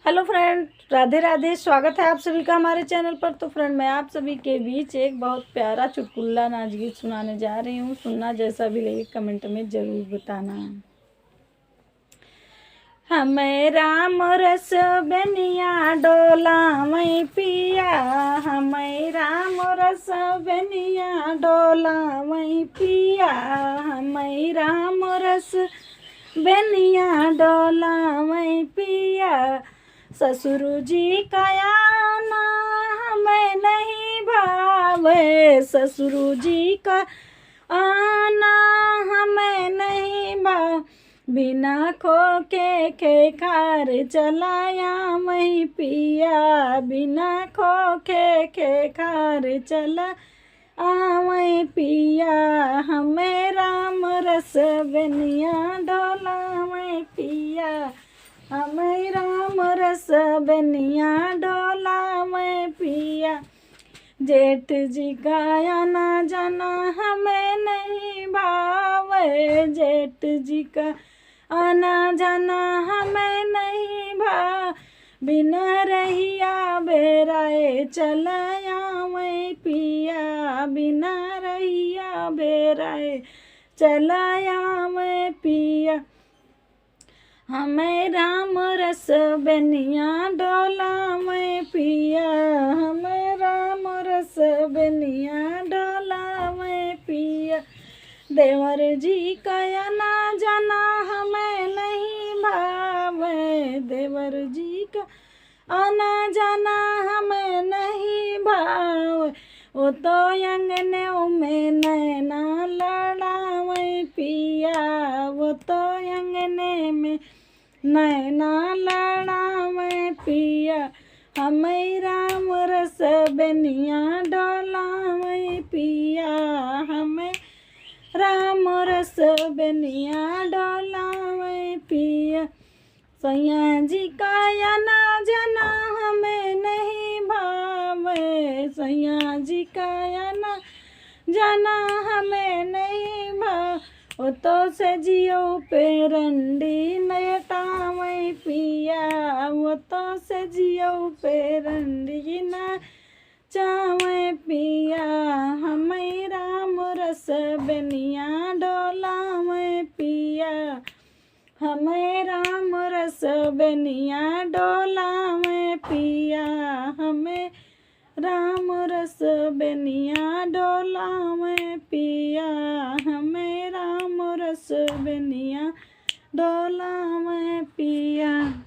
Hello friend, Radhe Radhe. स्वागत है आप सभी का हमारे चैनल पर। तो फ्रेंड, मैं आप सभी के बीच एक बहुत प्यारा चुटकुला नाच गीत सुनाने जा रही हूँ। सुनना जैसा भी लगे कमेंट में ज़रूर बताना। हमें राम रस बनिया डोला मैं पिया, हमें राम रस बनिया डोला मैं पिया, हमें राम रस बनिया डोला मैं पिया। ससुर जी का आना हमें नहीं भावे, ससुर जी का आना हमें नहीं भाव। बिना खोके खार चलाया मैं पिया, बिना खोके खार चला मैं पिया। हमें राम रस बनिया डोला मैं पिया, हमें राम रस बनिया डोला मैं पिया। जेठ जी का आना जाना हमें नहीं भावे, जेठ जी का आना जाना हमें नहीं भाव। बिना रहिया बेराए चलाया मैं पिया, बिना रहिया बेराए चलाया मैं पिया। हमें राम रस बनिया डोला मैं पिया, हमें राम रस बनिया डोला मैं पिया। देवर जी का आना जाना हमें नहीं भावे, देवर जी का आना जाना हमें नहीं भावे। वो तो अंगने में नैना लड़ावे पिया, वो तो अंगने में नैना लड़ावे पिया। हमें राम रस बनिया डोला मैं पिया, हमें राम रस बनिया डोला मैं पिया। सैया जी का आना जाना हमें नहीं भावे, सैया जी का आना जाना हमें नहीं भाव। वो तो सजियो पे रंडी नयटा मैं पिया, वो तो सजियो पे रंडी न चावे पिया। हमें राम रस बनिया डोला मैं पिया, हमें राम रस बनिया डोला मैं पिया, हमें राम रस बनिया डोला मैं पिया, हमें राम रस बनिया डोला मैं पिया।